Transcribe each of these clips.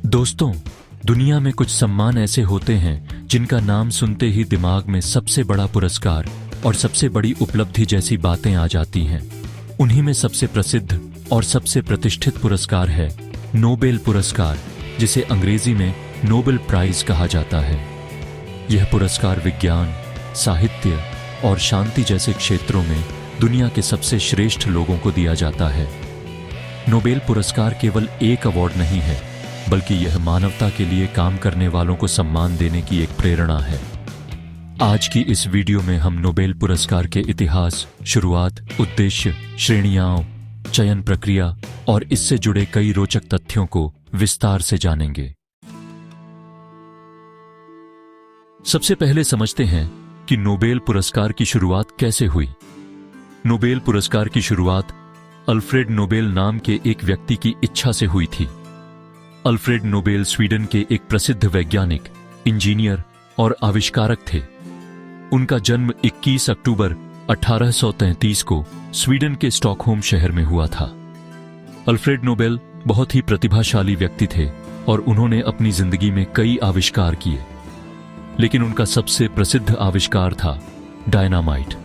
दोस्तों, दुनिया में कुछ सम्मान ऐसे होते हैं जिनका नाम सुनते ही दिमाग में सबसे बड़ा पुरस्कार और सबसे बड़ी उपलब्धि जैसी बातें आ जाती हैं। उन्हीं में सबसे प्रसिद्ध और सबसे प्रतिष्ठित पुरस्कार है नोबेल पुरस्कार, जिसे अंग्रेजी में नोबेल प्राइज कहा जाता है। यह पुरस्कार विज्ञान, साहित्य और शांति जैसे क्षेत्रों में दुनिया के सबसे श्रेष्ठ लोगों को दिया जाता है। नोबेल पुरस्कार केवल एक अवार्ड नहीं है, बल्कि यह मानवता के लिए काम करने वालों को सम्मान देने की एक प्रेरणा है। आज की इस वीडियो में हम नोबेल पुरस्कार के इतिहास, शुरुआत, उद्देश्य, श्रेणियां, चयन प्रक्रिया और इससे जुड़े कई रोचक तथ्यों को विस्तार से जानेंगे। सबसे पहले समझते हैं कि नोबेल पुरस्कार की शुरुआत कैसे हुई। नोबेल पुरस्कार की शुरुआत अल्फ्रेड नोबेल नाम के एक व्यक्ति की इच्छा से हुई थी। अल्फ्रेड नोबेल स्वीडन के एक प्रसिद्ध वैज्ञानिक, इंजीनियर और आविष्कारक थे। उनका जन्म 21 अक्टूबर 1833 को स्वीडन के स्टॉकहोम शहर में हुआ था। अल्फ्रेड नोबेल बहुत ही प्रतिभाशाली व्यक्ति थे और उन्होंने अपनी जिंदगी में कई आविष्कार किए, लेकिन उनका सबसे प्रसिद्ध आविष्कार था डायनामाइट।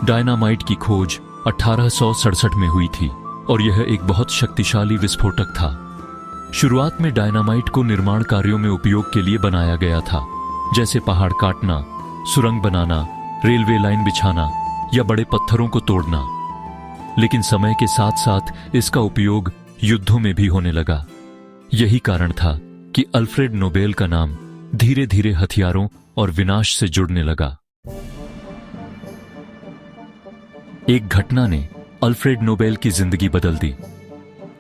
डायनामाइट की खोज 1867 में हुई थी और यह एक बहुत शक्तिशाली विस्फोटक था। शुरुआत में डायनामाइट को निर्माण कार्यों में उपयोग के लिए बनाया गया था, जैसे पहाड़ काटना, सुरंग बनाना, रेलवे लाइन बिछाना या बड़े पत्थरों को तोड़ना। लेकिन समय के साथ साथ इसका उपयोग युद्धों में भी होने लगा। यही कारण था कि अल्फ्रेड नोबेल का नाम धीरे धीरे हथियारों और विनाश से जुड़ने लगा। एक घटना ने अल्फ्रेड नोबेल की जिंदगी बदल दी।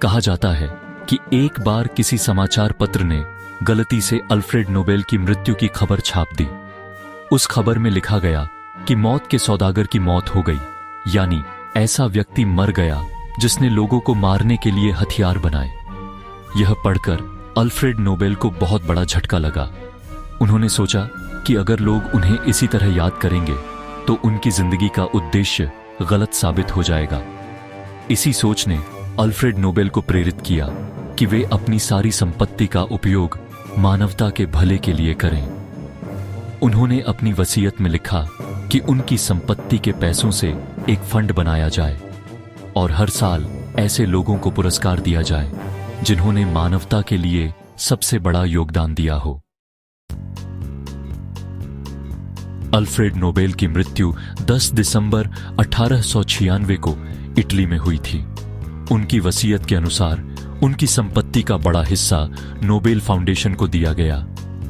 कहा जाता है कि एक बार किसी समाचार पत्र ने गलती से अल्फ्रेड नोबेल की मृत्यु की खबर छाप दी। उस खबर में लिखा गया कि मौत के सौदागर की मौत हो गई, यानी ऐसा व्यक्ति मर गया जिसने लोगों को मारने के लिए हथियार बनाए। यह पढ़कर अल्फ्रेड नोबेल को बहुत बड़ा झटका लगा। उन्होंने सोचा कि अगर लोग उन्हें इसी तरह याद करेंगे तो उनकी जिंदगी का उद्देश्य गलत साबित हो जाएगा। इसी सोच ने अल्फ्रेड नोबेल को प्रेरित किया कि वे अपनी सारी संपत्ति का उपयोग मानवता के भले के लिए करें। उन्होंने अपनी वसीयत में लिखा कि उनकी संपत्ति के पैसों से एक फंड बनाया जाए और हर साल ऐसे लोगों को पुरस्कार दिया जाए जिन्होंने मानवता के लिए सबसे बड़ा योगदान दिया हो। अल्फ्रेड नोबेल की मृत्यु 10 दिसंबर 1896 को इटली में हुई थी। उनकी वसीयत के अनुसार उनकी संपत्ति का बड़ा हिस्सा नोबेल फाउंडेशन को दिया गया।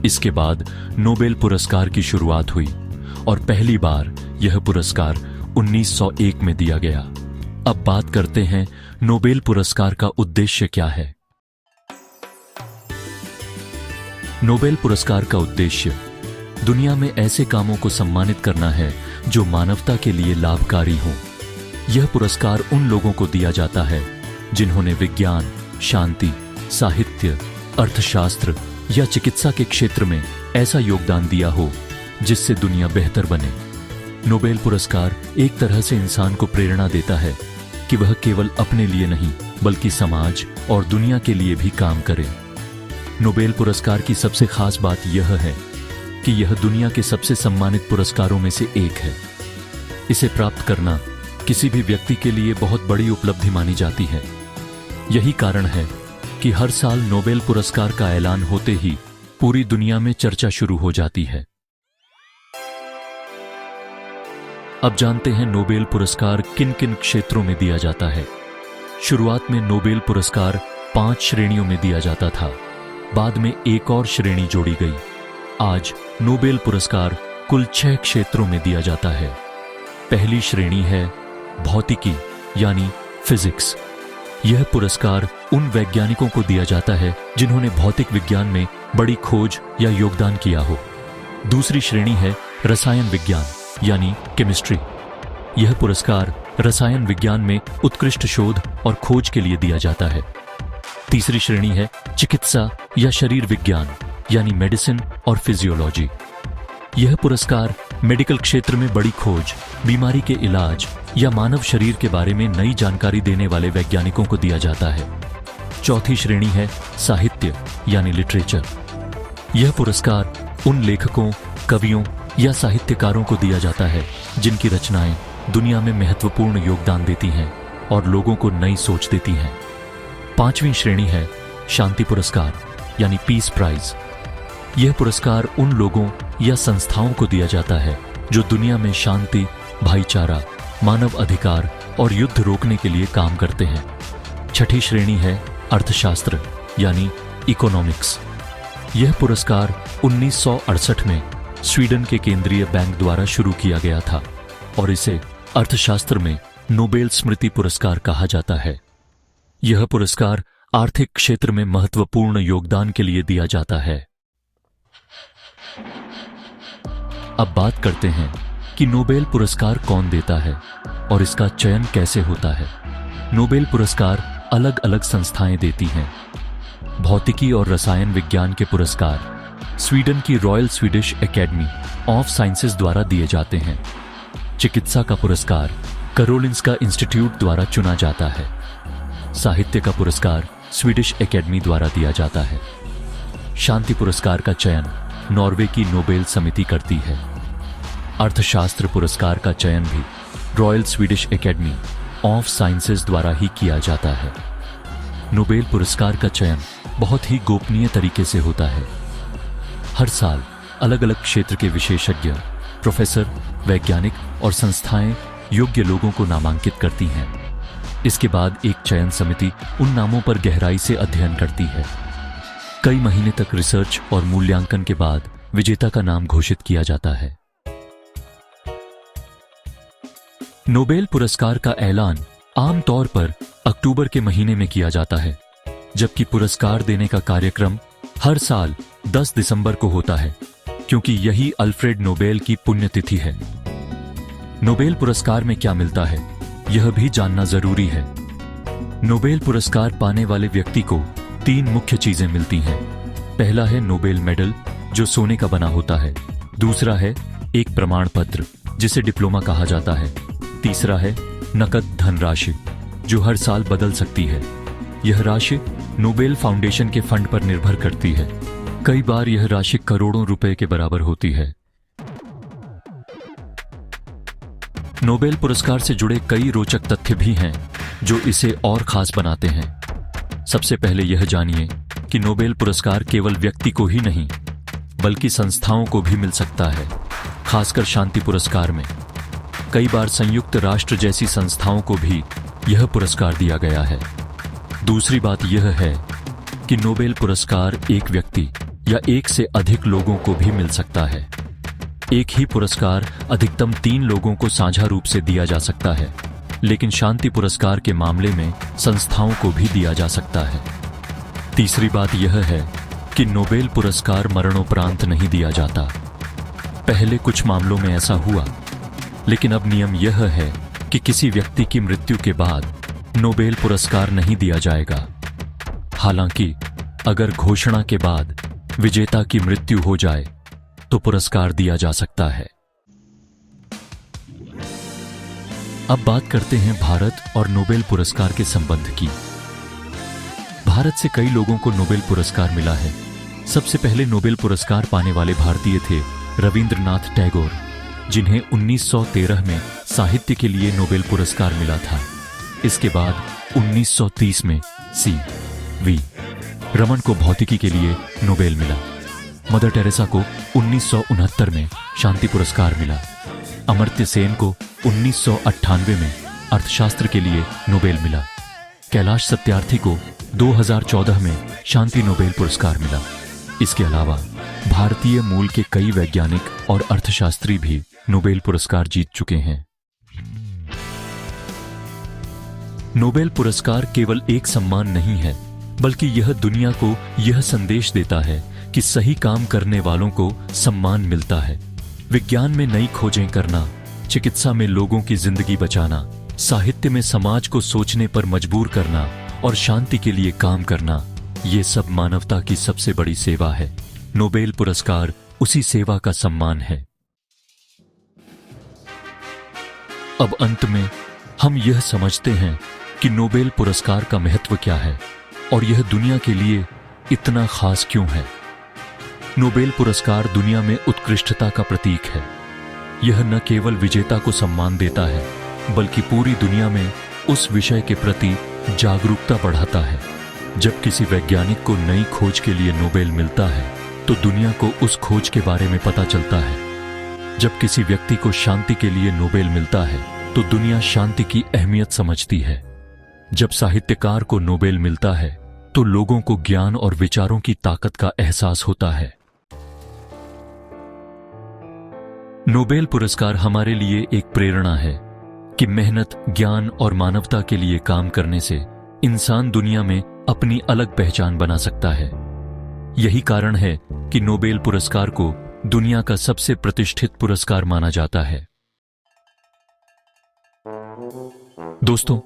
इसके बाद नोबेल पुरस्कार की शुरुआत हुई और पहली बार यह पुरस्कार 1901 में दिया गया। अब बात करते हैं नोबेल पुरस्कार का उद्देश्य क्या है। नोबेल पुरस्कार का उद्देश्य दुनिया में ऐसे कामों को सम्मानित करना है जो मानवता के लिए लाभकारी हों। यह पुरस्कार उन लोगों को दिया जाता है जिन्होंने विज्ञान, शांति, साहित्य, अर्थशास्त्र या चिकित्सा के क्षेत्र में ऐसा योगदान दिया हो जिससे दुनिया बेहतर बने। नोबेल पुरस्कार एक तरह से इंसान को प्रेरणा देता है कि वह केवल अपने लिए नहीं बल्कि समाज और दुनिया के लिए भी काम करे। नोबेल पुरस्कार की सबसे खास बात यह है कि यह दुनिया के सबसे सम्मानित पुरस्कारों में से एक है। इसे प्राप्त करना किसी भी व्यक्ति के लिए बहुत बड़ी उपलब्धि मानी जाती है। यही कारण है कि हर साल नोबेल पुरस्कार का ऐलान होते ही पूरी दुनिया में चर्चा शुरू हो जाती है। अब जानते हैं नोबेल पुरस्कार किन किन क्षेत्रों में दिया जाता है। शुरुआत में नोबेल पुरस्कार 5 श्रेणियों में दिया जाता था। बाद में एक और श्रेणी जोड़ी गई। आज नोबेल पुरस्कार कुल 6 क्षेत्रों में दिया जाता है। पहली श्रेणी है भौतिकी, यानी फिजिक्स। यह पुरस्कार उन वैज्ञानिकों को दिया जाता है जिन्होंने भौतिक विज्ञान में बड़ी खोज या योगदान किया हो। दूसरी श्रेणी है रसायन विज्ञान, यानी केमिस्ट्री। यह पुरस्कार रसायन विज्ञान में उत्कृष्ट शोध और खोज के लिए दिया जाता है। तीसरी श्रेणी है चिकित्सा या शरीर विज्ञान, यानी मेडिसिन और फिजियोलॉजी। यह पुरस्कार मेडिकल क्षेत्र में बड़ी खोज, बीमारी के इलाज या मानव शरीर के बारे में नई जानकारी देने वाले वैज्ञानिकों को दिया जाता है। चौथी श्रेणी है साहित्य यानी लिटरेचर। यह पुरस्कार उन लेखकों, कवियों या साहित्यकारों को दिया जाता है जिनकी रचनाएं दुनिया में महत्वपूर्ण योगदान देती हैं और लोगों को नई सोच देती हैं। पांचवीं श्रेणी है शांति पुरस्कार यानी पीस प्राइज। यह पुरस्कार उन लोगों या संस्थाओं को दिया जाता है जो दुनिया में शांति, भाईचारा, मानव अधिकार और युद्ध रोकने के लिए काम करते हैं। छठी श्रेणी है अर्थशास्त्र यानी इकोनॉमिक्स। यह पुरस्कार 1968 में स्वीडन के केंद्रीय बैंक द्वारा शुरू किया गया था और इसे अर्थशास्त्र में नोबेल स्मृति पुरस्कार कहा जाता है। यह पुरस्कार आर्थिक क्षेत्र में महत्वपूर्ण योगदान के लिए दिया जाता है। अब बात करते हैं कि नोबेल पुरस्कार कौन देता है और इसका चयन कैसे होता है। नोबेल पुरस्कार अलग अलग संस्थाएं देती हैं। भौतिकी और रसायन विज्ञान के पुरस्कार स्वीडन की royal Swedish academy of sciences द्वारा दिए जाते हैं। चिकित्सा का पुरस्कार करोलिंस्का इंस्टीट्यूट द्वारा चुना जाता है। साहित्य का पुरस्कार स्वीडिश एकेडमी द्वारा दिया जाता है। शांति पुरस्कार का चयन नॉर्वे की नोबेल समिति करती है। अर्थशास्त्र पुरस्कार का चयन भी royal Swedish academy of sciences द्वारा ही किया जाता है। नोबेल पुरस्कार का चयन बहुत ही गोपनीय तरीके से होता है। हर साल अलग अलग क्षेत्र के विशेषज्ञ, प्रोफेसर, वैज्ञानिक और संस्थाएं योग्य लोगों को नामांकित करती हैं। इसके बाद एक चयन समिति उन नामों पर गहराई से अध्ययन करती है। कई महीने तक रिसर्च और मूल्यांकन के बाद विजेता का नाम घोषित किया जाता है। नोबेल पुरस्कार का ऐलान आमतौर पर अक्टूबर के महीने में किया जाता है, जबकि पुरस्कार देने का कार्यक्रम हर साल 10 दिसंबर को होता है, क्योंकि यही अल्फ्रेड नोबेल की पुण्यतिथि है। नोबेल पुरस्कार में क्या मिलता है, यह भी जानना जरूरी है। नोबेल पुरस्कार पाने वाले व्यक्ति को 3 मुख्य चीजें मिलती हैं। पहला है नोबेल मेडल, जो सोने का बना होता है। दूसरा है एक प्रमाण पत्र, जिसे डिप्लोमा कहा जाता है। तीसरा है नकद धनराशि, जो हर साल बदल सकती है। यह राशि नोबेल फाउंडेशन के फंड पर निर्भर करती है। कई बार यह राशि करोड़ों रुपए के बराबर होती है। नोबेल पुरस्कार से जुड़े कई रोचक तथ्य भी हैं जो इसे और खास बनाते हैं। सबसे पहले यह जानिए कि नोबेल पुरस्कार केवल व्यक्ति को ही नहीं बल्कि संस्थाओं को भी मिल सकता है, खासकर शांति पुरस्कार में। कई बार संयुक्त राष्ट्र जैसी संस्थाओं को भी यह पुरस्कार दिया गया है। दूसरी बात यह है कि नोबेल पुरस्कार एक व्यक्ति या एक से अधिक लोगों को भी मिल सकता है। एक ही पुरस्कार अधिकतम 3 लोगों को साझा रूप से दिया जा सकता है, लेकिन शांति पुरस्कार के मामले में संस्थाओं को भी दिया जा सकता है। तीसरी बात यह है कि नोबेल पुरस्कार मरणोपरांत नहीं दिया जाता। पहले कुछ मामलों में ऐसा हुआ, लेकिन अब नियम यह है कि किसी व्यक्ति की मृत्यु के बाद नोबेल पुरस्कार नहीं दिया जाएगा। हालांकि अगर घोषणा के बाद विजेता की मृत्यु हो जाए तो पुरस्कार दिया जा सकता है। अब बात करते हैं भारत और नोबेल पुरस्कार के संबंध की। भारत से कई लोगों को नोबेल पुरस्कार मिला है। सबसे पहले नोबेल पुरस्कार पाने वाले भारतीय थे रविंद्रनाथ टैगोर, जिन्हें 1913 में साहित्य के लिए नोबेल पुरस्कार मिला था। इसके बाद 1930 में सी.वी. रमन को भौतिकी के लिए नोबेल मिला। मदर टेरेसा को 1969 में शांति पुरस्कार मिला। अमर्त्य सेन को 1998 में अर्थशास्त्र के लिए नोबेल मिला। कैलाश सत्यार्थी को 2014 में शांति नोबेल पुरस्कार मिला। इसके अलावा भारतीय मूल के कई वैज्ञानिक और अर्थशास्त्री भी नोबेल पुरस्कार जीत चुके हैं। नोबेल पुरस्कार केवल एक सम्मान नहीं है, बल्कि यह दुनिया को यह संदेश देता है कि सही काम करने वालों को सम्मान मिलता है। विज्ञान में नई खोजें करना, चिकित्सा में लोगों की जिंदगी बचाना, साहित्य में समाज को सोचने पर मजबूर करना और शांति के लिए काम करना, ये सब मानवता की सबसे बड़ी सेवा है। नोबेल पुरस्कार उसी सेवा का सम्मान है। अब अंत में हम यह समझते हैं कि नोबेल पुरस्कार का महत्व क्या है। और यह दुनिया के लिए इतना खास क्यों है? नोबेल पुरस्कार दुनिया में उत्कृष्टता का प्रतीक है। यह न केवल विजेता को सम्मान देता है, बल्कि पूरी दुनिया में उस विषय के प्रति जागरूकता बढ़ाता है। जब किसी वैज्ञानिक को नई खोज के लिए नोबेल मिलता है, तो दुनिया को उस खोज के बारे में पता चलता है। जब किसी व्यक्ति को शांति के लिए नोबेल मिलता है, तो दुनिया शांति की अहमियत समझती है। जब साहित्यकार को नोबेल मिलता है, तो लोगों को ज्ञान और विचारों की ताकत का एहसास होता है। नोबेल पुरस्कार हमारे लिए एक प्रेरणा है कि मेहनत, ज्ञान और मानवता के लिए काम करने से इंसान दुनिया में अपनी अलग पहचान बना सकता है। यही कारण है कि नोबेल पुरस्कार को दुनिया का सबसे प्रतिष्ठित पुरस्कार माना जाता है। दोस्तों,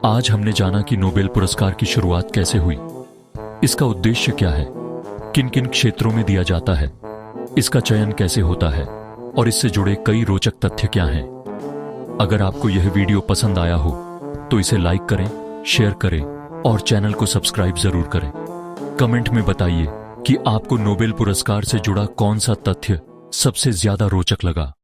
आज हमने जाना कि नोबेल पुरस्कार की शुरुआत कैसे हुई, इसका उद्देश्य क्या है, किन किन क्षेत्रों में दिया जाता है, इसका चयन कैसे होता है और इससे जुड़े कई रोचक तथ्य क्या हैं। अगर आपको यह वीडियो पसंद आया हो तो इसे लाइक करें, शेयर करें और चैनल को सब्सक्राइब जरूर करें। कमेंट में बताइए कि आपको नोबेल पुरस्कार से जुड़ा कौन सा तथ्य सबसे ज्यादा रोचक लगा।